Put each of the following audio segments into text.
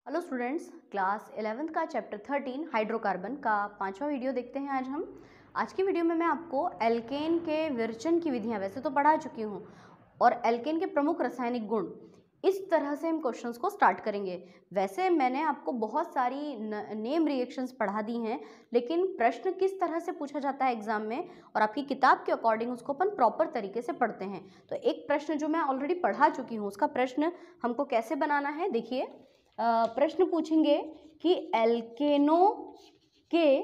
Hello students, class 11th का chapter 13 hydrocarbon का 5वां वीडियो देखते हैं आज हम। आज की वीडियो में मैं आपको एल्केन के विरचन की विधियां वैसे तो पढ़ा चुकी हूं और एल्केन के प्रमुख रासायनिक गुण, इस तरह से हम क्वेश्चंस को स्टार्ट करेंगे। वैसे मैंने आपको बहुत सारी नेम रिएक्शंस पढ़ा दी हैं, लेकिन प्रश्न किस तरह से पूछा जाता है एग्जाम में और आपकी किताब के अकॉर्डिंग उसको अपन प्रॉपर तरीके से पढ़ते हैं। तो एक प्रश्न जो मैं ऑलरेडी पढ़ा चुकी हूँ उसका प्रश्न हमको कैसे बनाना है, देखिए। प्रश्न पूछेंगे कि एल्केनों के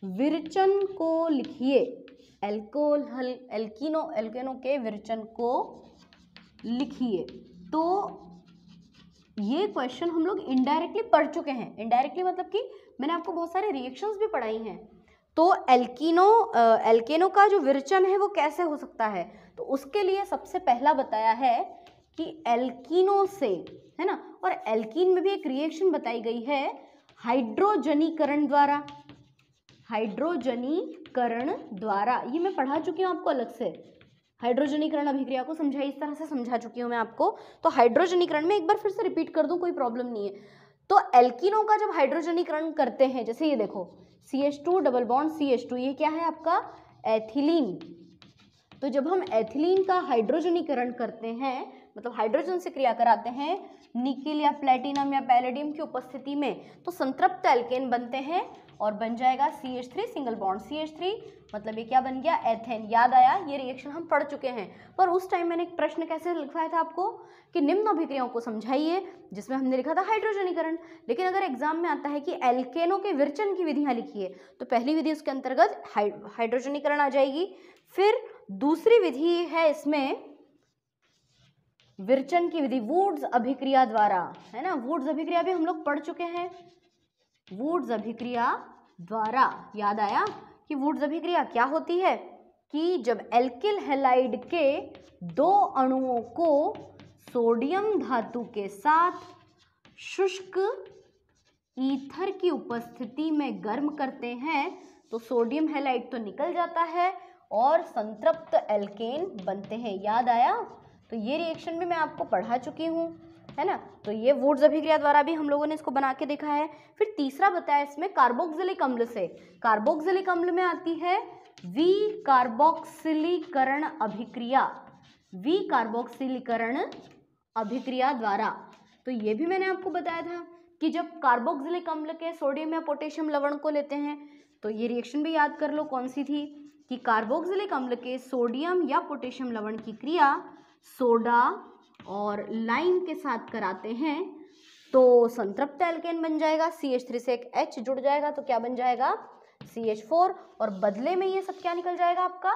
विरचन को लिखिए। एल्केनों के विरचन को लिखिए। तो ये क्वेश्चन हम लोग इनडायरेक्टली पढ़ चुके हैं। इनडायरेक्टली मतलब कि मैंने आपको बहुत सारे रिएक्शंस भी पढ़ाई हैं। तो एल्केनों का जो विरचन है वो कैसे हो सकता है, तो उसके लिए सबसे पहला बताया है कि एल्कीनों से, है ना। और एल्कीन में भी एक रिएक्शन बताई गई है हाइड्रोजनीकरण द्वारा। हाइड्रोजनीकरण द्वारा ये मैं पढ़ा चुकी हूँ आपको अलग से। हाइड्रोजनीकरण अभिक्रिया को समझाई, इस तरह से समझा चुकी हूँ मैं आपको। तो हाइड्रोजनीकरण में एक बार फिर से रिपीट कर दूं, कोई प्रॉब्लम नहीं है। तो एल्कीनों का जब हाइड्रोजनीकरण करते हैं, जैसे ये देखो CH2 डबल बॉन्ड CH2, ये क्या है आपका एथिलीन। तो जब हम एथिलीन का हाइड्रोजनीकरण करते हैं, मतलब हाइड्रोजन से क्रिया कराते हैं निकेल या प्लेटिनम या पैलेडियम की उपस्थिति में, तो संतृप्त एल्केन बनते हैं और बन जाएगा CH3 सिंगल बॉन्ड CH3, मतलब ये क्या बन गया एथेन। याद आया, ये रिएक्शन हम पढ़ चुके हैं। पर उस टाइम मैंने एक प्रश्न कैसे लिखवाया था आपको कि निम्न अभिक्रियाओं को समझाइए, जिसमें हमने लिखा था हाइड्रोजनीकरण। लेकिन अगर एग्जाम में आता है कि एल्केनों के विरचन की विधियां लिखिए, तो पहली विधि उसके अंतर्गत हाइड्रोजनीकरण आ जाएगी। फिर दूसरी विधि है इसमें विरचन की विधि वुड्स अभिक्रिया द्वारा, है ना। वुड्स अभिक्रिया भी हम लोग पढ़ चुके हैं। वुड्स अभिक्रिया द्वारा याद आया कि वुड्स अभिक्रिया क्या होती है कि जब एल्किल हैलाइड के दो अणुओं को सोडियम धातु के साथ शुष्क ईथर की उपस्थिति में गर्म करते हैं, तो सोडियम हैलाइड तो निकल जाता है और संतृप्त एल्केन बनते हैं। याद आया, तो ये रिएक्शन भी मैं आपको पढ़ा चुकी हूँ, है ना। तो ये वुड्स अभिक्रिया द्वारा भी हम लोगों ने इसको बना के देखा है। फिर तीसरा बताया इसमें कार्बोक्सिलिक अम्ल से। कार्बोक्सिलिक अम्ल में आती है विकार्बोक्सिलीकरण अभिक्रिया, विकार्बोक्सिलीकरण अभिक्रिया द्वारा। तो ये भी मैंने आपको बताया था कि जब कार्बोक्सिलिक अम्ल के सोडियम या पोटेशियम लवण को लेते हैं, तो ये रिएक्शन भी याद कर लो कौन सी थी कि कार्बोक्सिलिक अम्ल के सोडियम या पोटेशियम लवण की क्रिया सोडा और लाइम के साथ कराते हैं, तो संतृप्त एल्केन बन जाएगा। CH3 से एक H जुड़ जाएगा, तो क्या बन जाएगा CH4, और बदले में ये सब क्या निकल जाएगा आपका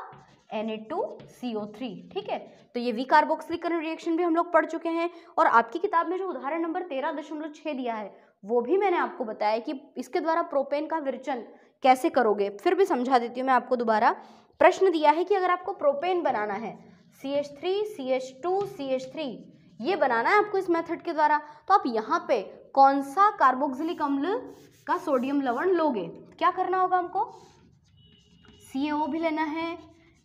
Na2CO3। ठीक है, तो ये विकार्बोक्सिलीकरण रिएक्शन भी हम लोग पढ़ चुके हैं। और आपकी किताब में जो उदाहरण नंबर 13.6 दिया है, वो भी मैंने आपको बताया कि इसके द्वारा प्रोपेन का विरचन कैसे करोगे। फिर भी समझा देती हूँ मैं आपको दोबारा। प्रश्न दिया है कि अगर आपको प्रोपेन बनाना है CH3 CH2 CH3 ये बनाना है आपको इस मेथड के द्वारा, तो आप यहाँ पे कौन सा कार्बोक्सिलिक अम्ल का सोडियम लवण लोगे। क्या करना होगा हमको, CaO भी लेना है,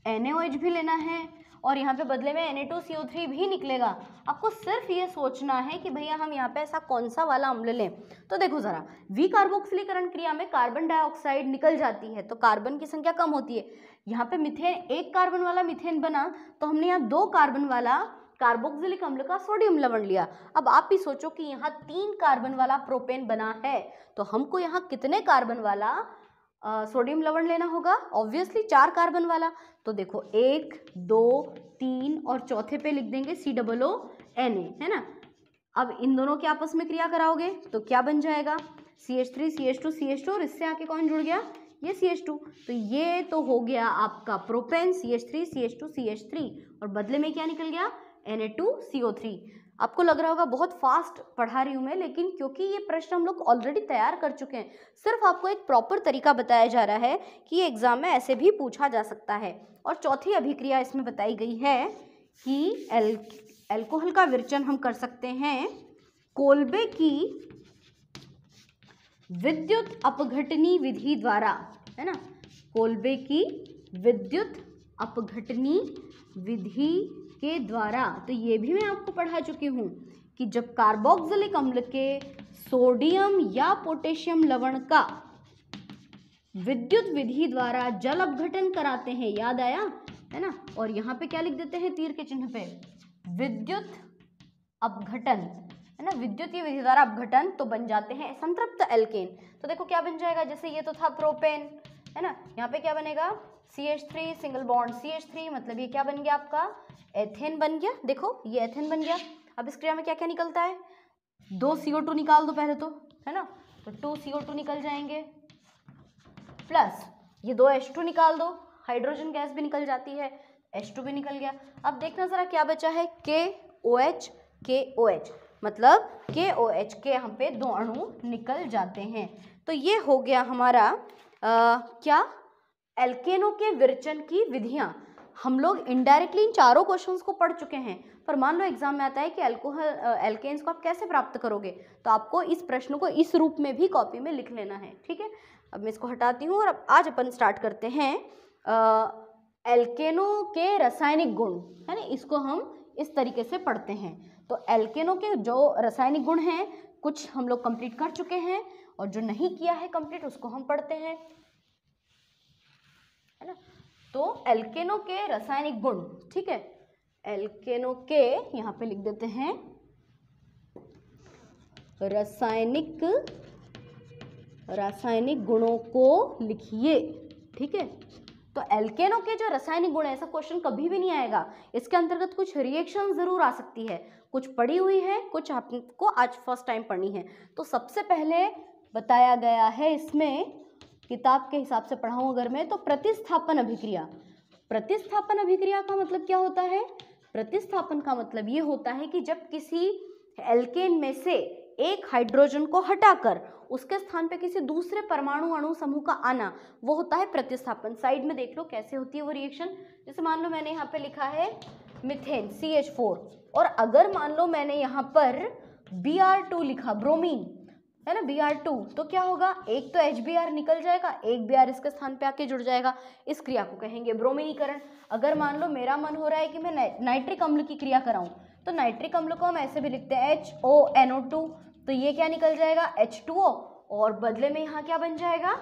NaOH भी लेना है, और यहाँ पे बदले में Na2CO3 भी निकलेगा। आपको सिर्फ ये सोचना है कि भैया हम यहाँ पे ऐसा कौन सा वाला अम्ल लें। तो देखो जरा, विकार्बोक्सिलीकरण क्रिया में कार्बन डाइऑक्साइड निकल जाती है, तो कार्बन की संख्या कम होती है। यहाँ पे मिथेन, एक कार्बन वाला मिथेन बना, तो हमने यहाँ 2 कार्बन वाला कार्बोक्सिलिक अम्ल का सोडियम लवण लिया। अब आप भी सोचो कि यहाँ 3 कार्बन वाला प्रोपेन बना है, तो हमको यहाँ कितने कार्बन वाला सोडियम लवण लेना होगा, ऑब्वियसली 4 कार्बन वाला। तो देखो 1 2 3 और चौथे पे लिख देंगे COONA, है ना। अब इन दोनों के आपस में क्रिया कराओगे तो क्या बन जाएगा CH3 CH2 CH2, और इससे आके कौन जुड़ गया, ये CH2। तो ये तो हो गया आपका प्रोपेन CH3 CH2 CH3, और बदले में क्या निकल गया Na2CO3। आपको लग रहा होगा बहुत फास्ट पढ़ा रही हूँ मैं, लेकिन क्योंकि ये प्रश्न हम लोग ऑलरेडी तैयार कर चुके हैं, सिर्फ आपको एक प्रॉपर तरीका बताया जा रहा है कि ये एग्जाम में ऐसे भी पूछा जा सकता है। और चौथी अभिक्रिया इसमें बताई गई है कि एल्कोहल का विरचन हम कर सकते हैं कोल्बे की विद्युत अपघटनी विधि द्वारा, है ना। कोल्बे की विद्युत अपघटनी विधि के द्वारा, तो ये भी मैं आपको पढ़ा चुकी हूँ कि जब कार्बोक्सिलिक अम्ल के सोडियम या पोटेशियम लवण का विद्युत विधि द्वारा जल अपघटन कराते हैं, याद आया है ना, और यहाँ पे क्या लिख देते हैं तीर के चिन्ह पे, विद्युत अपघटन, है ना, विद्युतीय विधि द्वारा अपघटन, तो बन जाते हैं संतृप्त एल्केन। तो देखो क्या बन जाएगा, जैसे ये तो था प्रोपेन, है ना, यहाँ पे क्या बनेगा CH3 सिंगल बॉन्ड CH3, मतलब ये क्या बन गया आपका एथेन बन गया। देखो ये एथेन बन गया। अब इस क्रिया में क्या क्या निकलता है, 2 CO2 निकाल दो पहले तो, है ना, तो 2 CO2 निकल जाएंगे, प्लस ये 2 H2 निकाल दो, हाइड्रोजन गैस भी निकल जाती है, H2 भी निकल गया। अब देखना जरा क्या बचा है, KOH KOH, मतलब KOH के यहाँ पे 2 अणु निकल जाते हैं। तो ये हो गया हमारा क्या, एल्केनों के विरचन की विधियां। हम लोग इनडायरेक्टली इन चारों क्वेश्चंस को पढ़ चुके हैं, पर मान लो एग्जाम में आता है कि एल्केन्स को आप कैसे प्राप्त करोगे, तो आपको इस प्रश्न को इस रूप में भी कॉपी में लिख लेना है। ठीक है, अब मैं इसको हटाती हूँ और अब आज अपन स्टार्ट करते हैं एल्केनों के रासायनिक गुण, है ना, इसको हम इस तरीके से पढ़ते हैं। तो एल्केनों के जो रासायनिक गुण हैं कुछ हम लोग कंप्लीट कर चुके हैं, और जो नहीं किया है कंप्लीट उसको हम पढ़ते हैं, है ना। तो एल्केनों के रासायनिक गुण, ठीक है, एल्केनों के यहाँ पे लिख देते हैं रासायनिक गुणों को लिखिए। ठीक है, तो एल्केनों के जो रासायनिक गुण है, ऐसा क्वेश्चन कभी भी नहीं आएगा, इसके अंतर्गत कुछ रिएक्शन जरूर आ सकती है, कुछ पढ़ी हुई है, कुछ आपको आज फर्स्ट टाइम पढ़नी है। तो सबसे पहले बताया गया है इसमें, किताब के हिसाब से पढ़ाऊं अगर मैं, तो प्रतिस्थापन अभिक्रिया। प्रतिस्थापन अभिक्रिया का मतलब क्या होता है, प्रतिस्थापन का मतलब ये होता है कि जब किसी एल्केन में से एक हाइड्रोजन को हटाकर उसके स्थान पे किसी दूसरे परमाणु अणु समूह का आना, वो होता है प्रतिस्थापन। साइड में देख लो कैसे होती है वो रिएक्शन। जैसे मान लो मैंने यहाँ पे लिखा है मीथेन CH4, और अगर मान लो मैंने यहाँ पर Br2 लिखा, ब्रोमीन, है ना, Br2, तो क्या होगा, एक तो HBr निकल जाएगा, एक Br इसके स्थान पे आके जुड़ जाएगा, इस क्रिया को कहेंगे ब्रोमीनीकरण। अगर मान लो मेरा मन हो रहा है कि मैं नाइट्रिक अम्ल की क्रिया कराऊं, तो नाइट्रिक अम्ल को हम ऐसे भी लिखते हैं HONO2, तो ये क्या निकल जाएगा H2O, और बदले में यहाँ क्या बन जाएगा,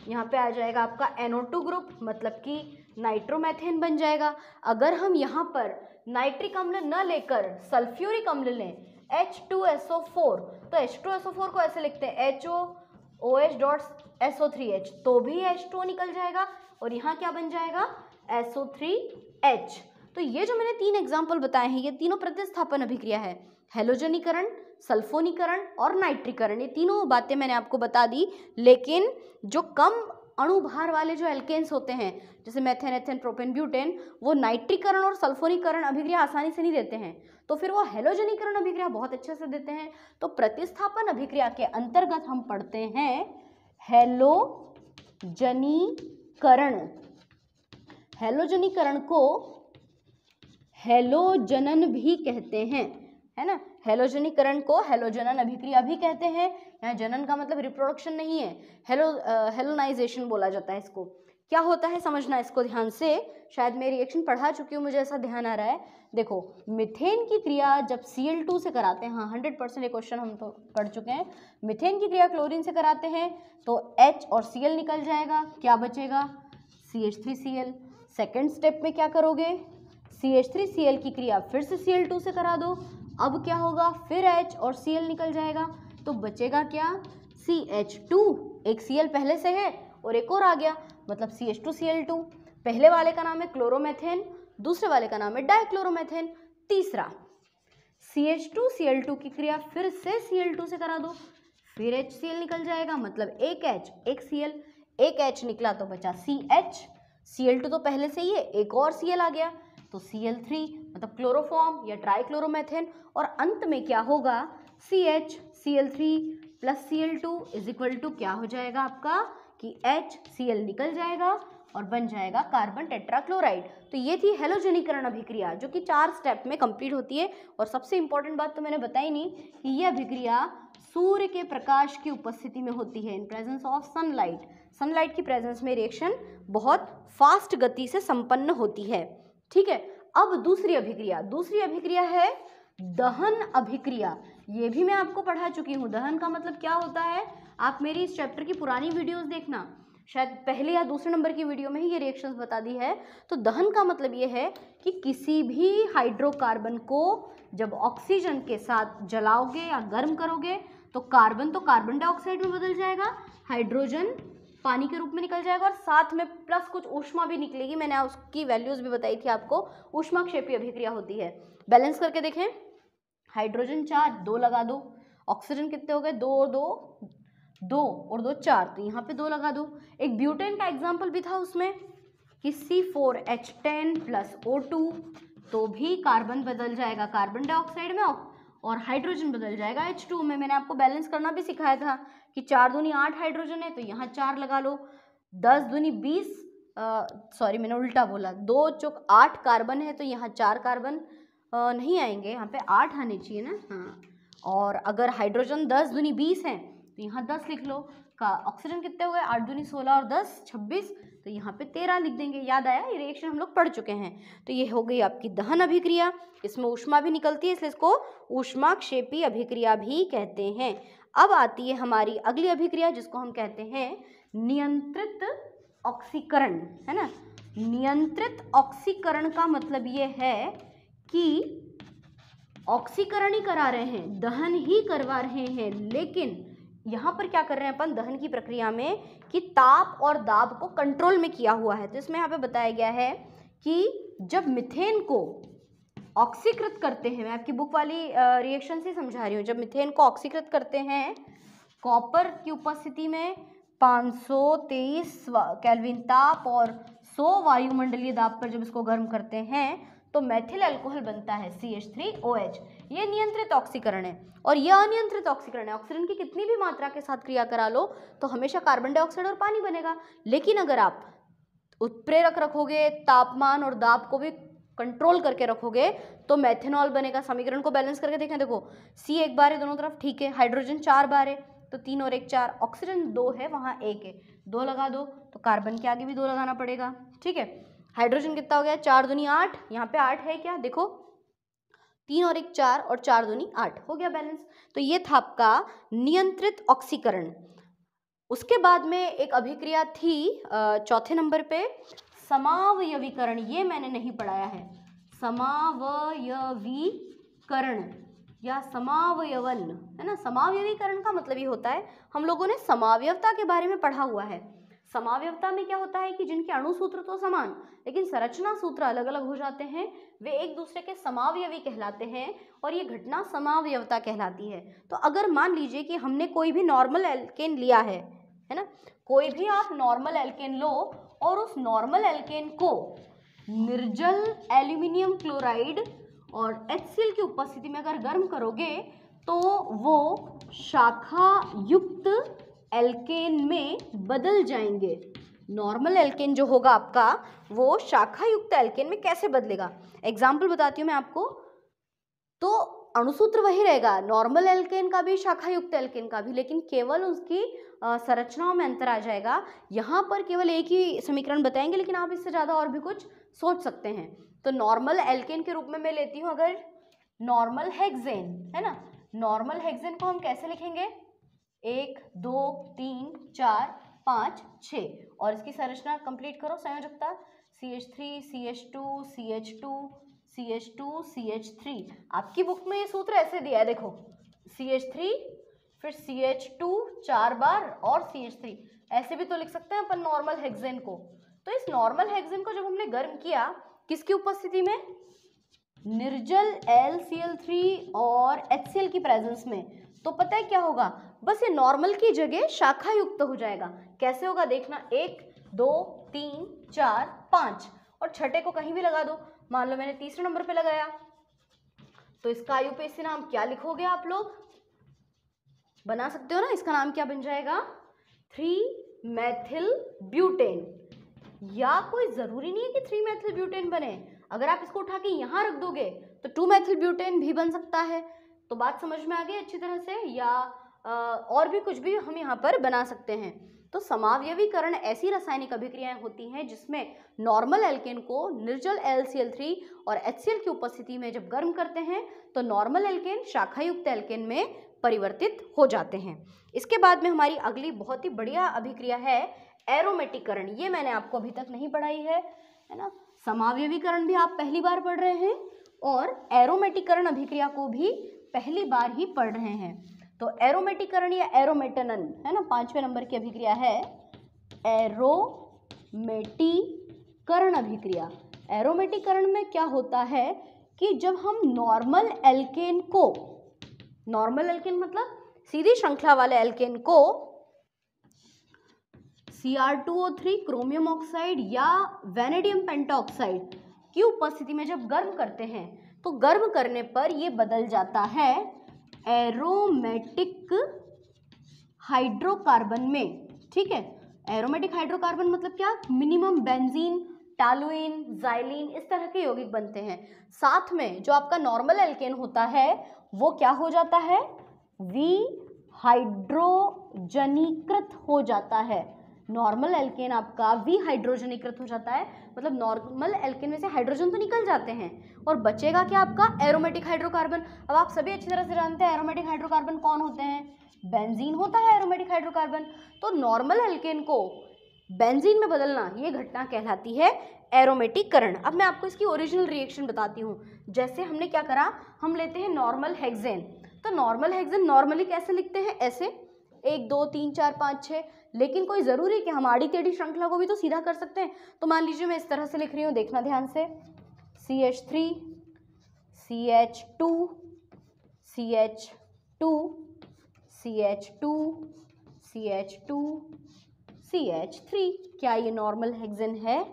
यहाँ पे आ जाएगा आपका NO2 ग्रुप, मतलब कि नाइट्रोमेथेन बन जाएगा। अगर हम यहाँ पर नाइट्रिक अम्ल न लेकर सल्फ्यूरिक अम्ल लें H2SO4, तो H2SO4 को ऐसे लिखते हैं HOOH.SO3H, तो भी H2O निकल जाएगा, और यहाँ क्या बन जाएगा SO3H। तो ये जो मैंने 3 एग्जाम्पल बताए हैं, ये तीनों प्रतिस्थापन अभिक्रिया है, हेलोजनीकरण, सल्फोनीकरण और नाइट्रीकरण, ये तीनों बातें मैंने आपको बता दी। लेकिन जो कम अणुभार वाले जो एल्केन्स होते हैं, जैसे मेथेन, एथेन, प्रोपेन, ब्यूटेन, वो नाइट्रीकरण और सल्फोनीकरण अभिक्रिया आसानी से नहीं देते हैं, तो फिर वो हेलोजनीकरण अभिक्रिया बहुत अच्छे से देते हैं। तो प्रतिस्थापन अभिक्रिया के अंतर्गत हम पढ़ते हैं हेलोजनीकरण। हेलोजनीकरण को हेलोजनन भी कहते हैं, है ना, हेलोजनीकरण को हेलोजनन अभिक्रिया भी कहते हैं। यहाँ जनन का मतलब रिप्रोडक्शन नहीं है, हेलोनाइजेशन बोला जाता है इसको। क्या होता है समझना इसको ध्यान से, शायद मैं रिएक्शन पढ़ा चुकी हूँ, मुझे ऐसा ध्यान आ रहा है। देखो मीथेन की क्रिया जब Cl2 से कराते हैं, हाँ 100% ये क्वेश्चन हम तो पढ़ चुके हैं, मीथेन की क्रिया क्लोरीन से कराते हैं तो H और Cl निकल जाएगा, क्या बचेगा CH3Cl। सेकेंड स्टेप में क्या करोगे, CH3Cl की क्रिया फिर से Cl2 से करा दो, अब क्या होगा, फिर H और Cl निकल जाएगा, तो बचेगा क्या CH2, एक Cl पहले से है और एक और आ गया, मतलब CH2Cl2। पहले वाले का नाम है क्लोरोमेथेन, दूसरे वाले का नाम है डाइक्लोरोमेथेन। तीसरा CH2Cl2 की क्रिया फिर से Cl2 से करा दो, फिर HCl निकल जाएगा, मतलब एक H एक Cl, एक H निकला तो बचा CH, Cl2 तो पहले से ही है, एक और Cl आ गया तो Cl3, मतलब क्लोरोफॉर्म या ट्राइक्लोरोमेथेन। और अंत में क्या होगा, CH Cl3 plus Cl2 is equal to क्या हो जाएगा आपका कि HCl निकल जाएगा और बन जाएगा कार्बन टेट्राक्लोराइड। तो ये थी हेलोजनीकरण अभिक्रिया, जो कि 4 स्टेप में कंप्लीट होती है। और सबसे इंपॉर्टेंट बात तो मैंने बताई नहीं कि यह अभिक्रिया सूर्य के प्रकाश की उपस्थिति में होती है, in presence of sunlight. Sunlight की प्रेजेंस में रिएक्शन बहुत फास्ट गति से संपन्न होती है। ठीक है, अब दूसरी अभिक्रिया है दहन अभिक्रिया, ये भी मैं आपको पढ़ा चुकी हूँ। दहन का मतलब क्या होता है, आप मेरी इस चैप्टर की पुरानी वीडियोस देखना, शायद पहले या दूसरे नंबर की वीडियो में ही ये रिएक्शंस बता दी है। तो दहन का मतलब ये है कि किसी भी हाइड्रोकार्बन को जब ऑक्सीजन के साथ जलाओगे या गर्म करोगे तो कार्बन डाइऑक्साइड में बदल जाएगा, हाइड्रोजन पानी के रूप में निकल जाएगा और साथ में प्लस कुछ ऊष्मा भी निकलेगी। मैंने उसकी वैल्यूज भी बताई थी आपको। ऊष्माक्षेपी अभिक्रिया होती है। बैलेंस करके देखें, हाइड्रोजन 4, 2 लगा दो, ऑक्सीजन कितने हो गए, 2 और 2 4, तो यहाँ पे 2 लगा दो। एक ब्यूटेन का एग्जाम्पल भी था उसमें कि C4H10 + O2, तो भी कार्बन बदल जाएगा कार्बन डाइऑक्साइड में और हाइड्रोजन बदल जाएगा H2 में। मैंने आपको बैलेंस करना भी सिखाया था कि 4 दूनी 8 हाइड्रोजन है तो यहाँ 4 लगा लो, 10 दूनी 20, सॉरी मैंने उल्टा बोला, 2 चौक 8 कार्बन है तो यहाँ 4 कार्बन नहीं आएंगे, यहाँ पे 8 आने चाहिए ना, हाँ। और अगर हाइड्रोजन 10 दूनी 20 है तो यहाँ 10 लिख लो। का ऑक्सीजन कितने हो गए, 8 दूनी 16 और 10 26, तो यहाँ पे 13 लिख देंगे। याद आया, ये रिएक्शन हम लोग पढ़ चुके हैं। तो ये हो गई आपकी दहन अभिक्रिया, इसमें ऊष्मा भी निकलती है इसलिए इसको ऊष्माक्षेपी अभिक्रिया भी कहते हैं। अब आती है हमारी अगली अभिक्रिया जिसको हम कहते हैं नियंत्रित ऑक्सीकरण, है ना। नियंत्रित ऑक्सीकरण का मतलब ये है कि ऑक्सीकरण ही करा रहे हैं, दहन ही करवा रहे हैं, लेकिन यहाँ पर क्या कर रहे हैं अपन दहन की प्रक्रिया में कि ताप और दाब को कंट्रोल में किया हुआ है। तो इसमें यहाँ पे बताया गया है कि जब मीथेन को ऑक्सीकृत करते हैं, मैं आपकी बुक वाली रिएक्शन से समझा रही हूँ, जब मीथेन को ऑक्सीकृत करते हैं कॉपर की उपस्थिति में 523 केल्विन ताप और 100 वायुमंडलीय दाब पर जब इसको गर्म करते हैं तो मैथिल अल्कोहल बनता है CH3OH। ये नियंत्रित ऑक्सीकरण है और यह अनियंत्रित ऑक्सीकरण है। ऑक्सीजन की कितनी भी मात्रा के साथ क्रिया करा लो तो हमेशा कार्बन डाइऑक्साइड और पानी बनेगा, लेकिन अगर आप उत्प्रेरक रखोगे, तापमान और दाब को भी कंट्रोल करके रखोगे तो मेथनॉल बनेगा। समीकरण को बैलेंस करके देखें, देखो C एक बार है दोनों तरफ, ठीक है, हाइड्रोजन 4 बार है तो 3 और 1 4, ऑक्सीजन 2 है वहाँ 1 है, 2 लगा दो, तो कार्बन के आगे भी 2 लगाना पड़ेगा, ठीक है। हाइड्रोजन कितना हो गया, 4 दूनी 8, यहाँ पे 8 है क्या, देखो 3 और 1 4 और 4 दूनी 8, हो गया बैलेंस। तो ये था आपका नियंत्रित ऑक्सीकरण। उसके बाद में एक अभिक्रिया थी चौथे नंबर पे, समावयवीकरण। ये मैंने नहीं पढ़ाया है, समावयवीकरण या समावयवन, है ना। समावयवीकरण का मतलब ये होता है, हम लोगों ने समावयवता के बारे में पढ़ा हुआ है। समावयवता में क्या होता है कि जिनके अणु सूत्र तो समान लेकिन संरचना सूत्र अलग अलग हो जाते हैं, वे एक दूसरे के समावयवी कहलाते हैं और ये घटना समावयवता कहलाती है। तो अगर मान लीजिए कि हमने कोई भी नॉर्मल एल्केन लिया है ना, कोई भी आप नॉर्मल एल्केन लो और उस नॉर्मल एल्केन को निर्जल एल्यूमिनियम क्लोराइड और HCl की उपस्थिति में अगर गर्म करोगे तो वो शाखा युक्त एल्केन में बदल जाएंगे। नॉर्मल एल्केन जो होगा आपका वो शाखा युक्त एल्केन में कैसे बदलेगा, एग्जाम्पल बताती हूँ मैं आपको। तो अणुसूत्र वही रहेगा, नॉर्मल एल्केन का भी शाखा युक्त एल्केन का भी, लेकिन केवल उसकी संरचनाओं में अंतर आ जाएगा। यहाँ पर केवल एक ही समीकरण बताएंगे लेकिन आप इससे ज़्यादा और भी कुछ सोच सकते हैं। तो नॉर्मल एल्केन के रूप में मैं लेती हूँ अगर नॉर्मल हेक्सेन, है ना। नॉर्मल हेक्सेन को हम कैसे लिखेंगे, 1 2 3 4 5 6, और इसकी संरचना कंप्लीट करो, संयोजकता CH3 CH2 CH2 CH2 CH3। आपकी बुक में ये सूत्र ऐसे दिया है, देखो CH3 फिर CH2 4 बार और CH3, ऐसे भी तो लिख सकते हैं अपन नॉर्मल हेक्सेन को। तो इस नॉर्मल हेक्सेन को जब हमने गर्म किया किसकी उपस्थिति में, निर्जल LCl3 और HCl की प्रेजेंस में, तो पता है क्या होगा, बस ये नॉर्मल की जगह शाखा युक्त हो जाएगा। कैसे होगा देखना, 1 2 3 4 5 और छठे को कहीं भी लगा दो। मान लो मैंने तीसरे नंबर पे लगाया तो इसका आयुपेसी नाम क्या लिखोगे, आप लोग बना सकते हो ना, इसका नाम क्या बन जाएगा, 3-मेथिल ब्यूटेन। या कोई जरूरी नहीं है कि 3-मेथिल ब्यूटेन बने, अगर आप इसको उठा के यहाँ रख दोगे तो 2-मेथिल ब्यूटेन भी बन सकता है। तो बात समझ में आ गई अच्छी तरह से, या और भी कुछ भी हम यहाँ पर बना सकते हैं। तो समावयवीकरण ऐसी रासायनिक अभिक्रियाएं होती हैं जिसमें नॉर्मल एल्केन को निर्जल LCl3 और HCl की उपस्थिति में जब गर्म करते हैं तो नॉर्मल एल्केन शाखायुक्त एल्केन में परिवर्तित हो जाते हैं। इसके बाद में हमारी अगली बहुत ही बढ़िया अभिक्रिया है एरोमेटिकरण। ये मैंने आपको अभी तक नहीं पढ़ाई है ना। समावयवीकरण भी आप पहली बार पढ़ रहे हैं और एरोमेटिकरण अभिक्रिया को भी पहली बार ही पढ़ रहे हैं। तो एरोमेटिकरण या एरोमेटनन है ना, 5वें नंबर की अभिक्रिया है एरोमेटिकरण अभिक्रिया। एरोमेटिकरण में क्या होता है कि जब हम नॉर्मल एल्केन को, नॉर्मल एल्केन मतलब सीधी श्रृंखला वाले एल्केन को Cr2O3 क्रोमियम ऑक्साइड या वैनेडियम पेंटाऑक्साइड की उपस्थिति में जब गर्म करते हैं तो गर्म करने पर ये बदल जाता है एरोमेटिक हाइड्रोकार्बन में। ठीक है, एरोमेटिक हाइड्रोकार्बन मतलब क्या, मिनिमम बेंजीन, टॉलुइन, जाइलिन इस तरह के यौगिक बनते हैं। साथ में जो आपका नॉर्मल एल्केन होता है वो क्या हो जाता है, विहाइड्रोजनीकृत हो जाता है। नॉर्मल एल्केन आपका विहाइड्रोजनीकृत हो जाता है, मतलब नॉर्मल एल्केन में से हाइड्रोजन तो निकल जाते हैं और बचेगा क्या आपका एरोमेटिक हाइड्रोकार्बन। अब आप सभी अच्छी तरह से जानते हैं एरोमेटिक हाइड्रोकार्बन कौन होते हैं, बेंजीन होता है एरोमेटिक हाइड्रोकार्बन। तो नॉर्मल एल्केन को बेंजीन में बदलना ये घटना कहलाती है एरोमेटिकरण। अब मैं आपको इसकी ओरिजिनल रिएक्शन बताती हूँ। जैसे हमने क्या करा, हम लेते हैं नॉर्मल हेक्सेन। तो नॉर्मल हेक्सेन नॉर्मली कैसे लिखते हैं, ऐसे 1 2 3 4 5 6, लेकिन कोई ज़रूरी है कि हम आड़ी टेढ़ी श्रृंखला को भी तो सीधा कर सकते हैं। तो मान लीजिए मैं इस तरह से लिख रही हूँ, देखना ध्यान से, CH3 CH2 CH2 CH2 CH2 CH3। क्या ये नॉर्मल हेक्सेन है?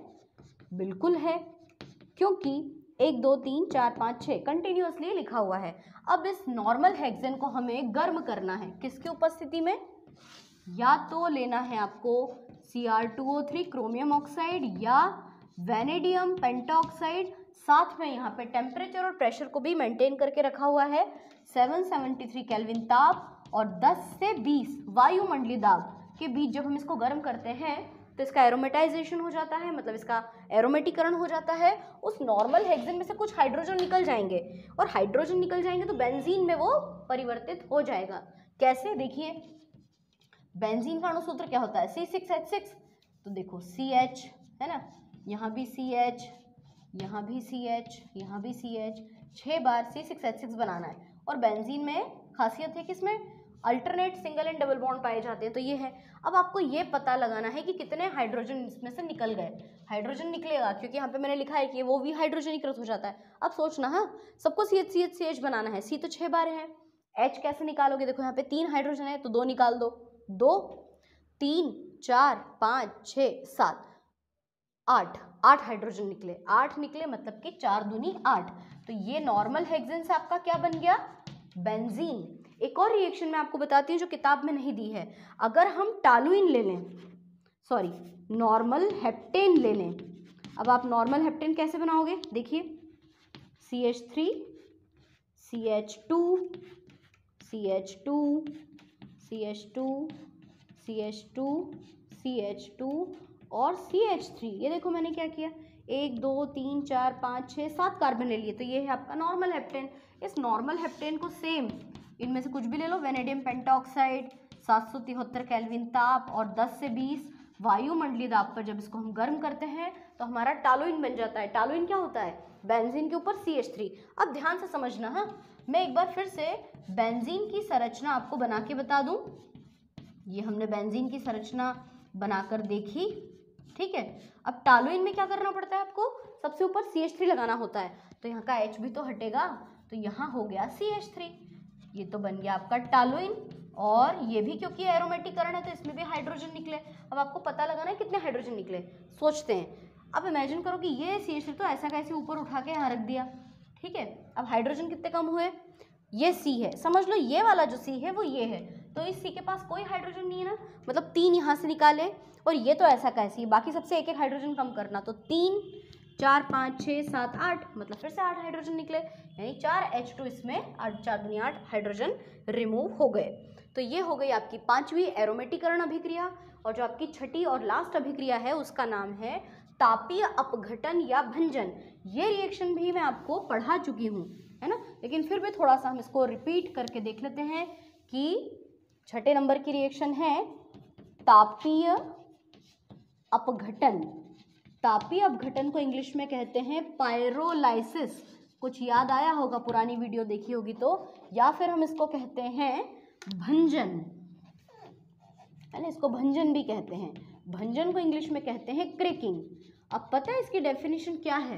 बिल्कुल है, क्योंकि 1 2 3 4 5 6 कंटिन्यूअसली लिखा हुआ है। अब इस नॉर्मल हेक्सेन को हमें गर्म करना है, किसकी उपस्थिति में, या तो लेना है आपको Cr2O3 क्रोमियम ऑक्साइड या वैनेडियम पेंटाऑक्साइड। साथ में यहाँ पे टेम्परेचर और प्रेशर को भी मेंटेन करके रखा हुआ है, 773 केल्विन ताप और 10 से 20 वायुमंडलीय दाब के बीच जब हम इसको गर्म करते हैं तो इसका एरोमेटाइजेशन हो जाता है, मतलब इसका एरोमेटिकरण हो जाता है। उस नॉर्मल हेक्सेन में से कुछ हाइड्रोजन निकल जाएंगे और हाइड्रोजन निकल जाएंगे तो बेंजीन में वो परिवर्तित हो जाएगा। कैसे, देखिए बेंजीन का अणुसूत्र क्या होता है, C6H6। तो देखो CH है ना, यहाँ भी CH, यहाँ भी CH, यहाँ भी CH, 6 बार C6H6 बनाना है। और बेंजीन में खासियत है कि इसमें alternate single and double bond पाए जाते हैं, तो ये है। अब आपको ये पता लगाना है कि कितने हाइड्रोजन इसमें से निकल गए। हाइड्रोजन निकलेगा क्योंकि यहाँ पे मैंने लिखा है कि वो भी हाइड्रोजनीकृत हो जाता है। अब सोचना, हाँ सबको CH बनाना है, C तो 6 बार है, H कैसे निकालोगे, देखो यहाँ पे 3 हाइड्रोजन है तो 2 निकाल दो, 2 3 4 5 6 7 8 हाइड्रोजन निकले, 8 निकले मतलब कि 4 दूनी 8। तो ये नॉर्मल हेक्सेन से आपका क्या बन गया, बेंजीन। एक और रिएक्शन मैं आपको बताती हूँ जो किताब में नहीं दी है। अगर हम टॉलुइन ले लें, सॉरी नॉर्मल हेप्टेन ले लें। अब आप नॉर्मल हेप्टेन कैसे बनाओगे, देखिए CH3 CH2 CH2 CH2 CH2 CH2 और CH3। ये देखो मैंने क्या किया, 1 2 3 4 5 6 7 कार्बन ले लिए, तो ये है आपका नॉर्मल हेप्टेन। इस नॉर्मल हेप्टेन को सेम इनमें से कुछ भी ले लो, वैनेडियम पेंटाऑक्साइड 773 केल्विन ताप और 10 से 20 वायुमंडलीय दाब पर जब इसको हम गर्म करते हैं तो हमारा टॉलुइन बन जाता है। टॉलुइन क्या होता है, बेंजीन के ऊपर CH3। अब ध्यान से समझना, हाँ मैं एक बार फिर से बेंजीन की संरचना आपको बना के बता दूं। ये हमने बेंजीन की संरचना बनाकर देखी, ठीक है। अब टॉलुइन में क्या करना पड़ता है आपको, सबसे ऊपर CH3 लगाना होता है, तो यहाँ का H भी तो हटेगा, तो यहाँ हो गया CH3। ये तो बन गया आपका टॉलुइन। और ये भी क्योंकि एरोमेटिकरण है तो इसमें भी हाइड्रोजन निकले। अब आपको पता लगाना है कितने हाइड्रोजन निकले, सोचते हैं। अब इमेजिन करो कि ये CH3 तो ऐसा कैसे ऊपर उठा के यहाँ रख दिया, ठीक है। अब हाइड्रोजन कितने कम हुए, ये C है, समझ लो ये वाला जो C है वो ये है, तो इस C के पास कोई हाइड्रोजन नहीं है ना, मतलब 3 यहाँ से निकाले और ये तो ऐसा कैसे, बाकी सबसे एक एक हाइड्रोजन कम करना, तो 3 4 5 6 7 8 मतलब फिर से 8 हाइड्रोजन निकले, यानी 4 H2 इसमें 4 दूनी 8 हाइड्रोजन रिमूव हो गए। तो तो ये हो गई आपकी 5वीं एरोमेटीकरण अभिक्रिया। और जो आपकी छठी और लास्ट अभिक्रिया है उसका नाम है तापीय अपघटन या भंजन। ये रिएक्शन भी मैं आपको पढ़ा चुकी हूँ, है ना, लेकिन फिर भी थोड़ा सा हम इसको रिपीट करके देख लेते हैं कि छठे नंबर की रिएक्शन है तापीय अपघटन। तापीय अपघटन को इंग्लिश में कहते हैं पायरोलाइसिस। कुछ याद आया होगा, पुरानी वीडियो देखी होगी तो। या फिर हम इसको कहते हैं भंजन, है ना, इसको भंजन भी कहते हैं। भंजन को इंग्लिश में कहते हैं क्रैकिंग। अब पता है इसकी डेफिनेशन क्या है?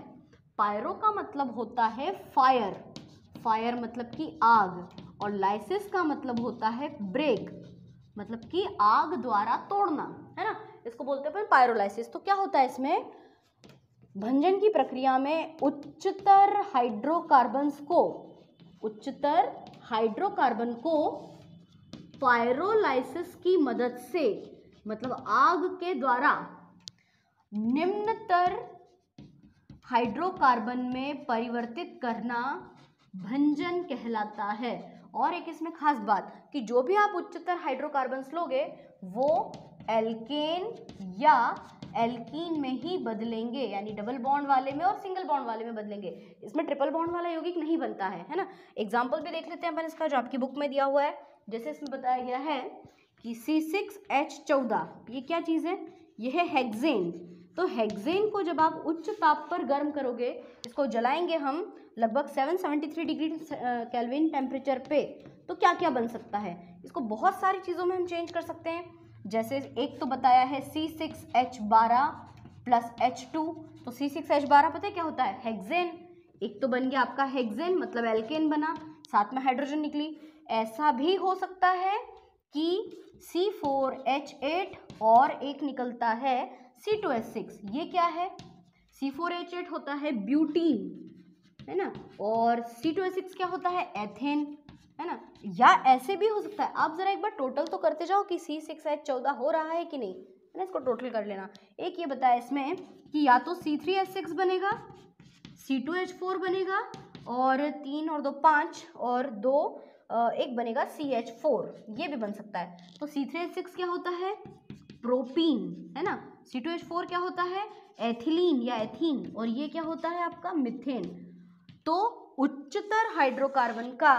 पायरो का मतलब होता है फायर, फायर मतलब कि आग, और लाइसिस का मतलब होता है ब्रेक, मतलब कि आग द्वारा तोड़ना, है ना, इसको बोलते हैं पायरोलाइसिस। तो क्या होता है इसमें? भंजन की प्रक्रिया में उच्चतर हाइड्रोकार्बन को पायरोलाइसिस की मदद से, मतलब आग के द्वारा निम्नतर हाइड्रोकार्बन में परिवर्तित करना भंजन कहलाता है। और एक इसमें खास बात कि जो भी आप उच्चतर हाइड्रोकार्बन्स लोगे वो एल्केन या एल्कीन में ही बदलेंगे, यानी डबल बॉन्ड वाले में और सिंगल बॉन्ड वाले में बदलेंगे। इसमें ट्रिपल बॉन्ड वाला यौगिक नहीं बनता है ना। एग्जाम्पल भी देख लेते हैं अपन इसका, जो आपकी बुक में दिया हुआ है। जैसे इसमें बताया गया है कि C6H14, ये क्या चीज़ है? ये है हेक्सेन। तो हेक्सेन को जब आप उच्च ताप पर गर्म करोगे, इसको जलाएंगे हम लगभग 773 डिग्री केल्विन टेम्परेचर पे, तो क्या क्या बन सकता है? इसको बहुत सारी चीज़ों में हम चेंज कर सकते हैं। जैसे एक तो बताया है C6H12 प्लस H2, तो C6H12 पता है क्या होता है? हेक्सेन। एक तो बन गया आपका हेक्सेन, मतलब एल्केन बना, साथ में हाइड्रोजन निकली। ऐसा भी हो सकता है कि C4H8 और एक निकलता है C2H6। ये क्या है? C4H8 होता है ब्यूटीन, है ना, और C2H6 क्या होता है? एथेन, है ना। या ऐसे भी हो सकता है, आप जरा एक बार टोटल तो करते जाओ कि C6H14 हो रहा है कि नहीं, है ना, इसको टोटल कर लेना। एक ये बताया इसमें कि या तो C3H6 बनेगा, C2H4 बनेगा, और 3 और 2 5, और 2 एक बनेगा CH4, ये भी बन सकता है। तो C3H6 क्या होता है? प्रोपीन, है ना। C2H4 क्या होता है? एथिलीन या एथीन, और ये क्या होता है आपका? मिथेन। तो उच्चतर हाइड्रोकार्बन का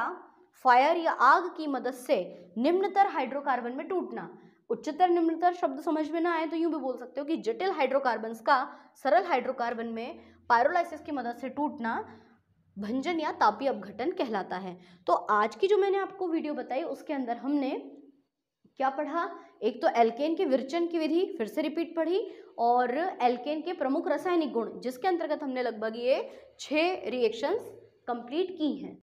फायर या आग की मदद से निम्नतर हाइड्रोकार्बन में टूटना। उच्चतर निम्नतर शब्द समझ में ना आए तो यूं भी बोल सकते हो कि जटिल हाइड्रोकार्बन्स का सरल हाइड्रोकार्बन में पायरोलाइसिस की मदद से टूटना भंजन या तापीय अपघटन कहलाता है। तो आज की जो मैंने आपको वीडियो बताई उसके अंदर हमने क्या पढ़ा? एक तो एल्केन के विरचन की विधि फिर से रिपीट पढ़ी, और एल्केन के प्रमुख रासायनिक गुण, जिसके अंतर्गत हमने लगभग ये 6 रिएक्शंस कंप्लीट की हैं।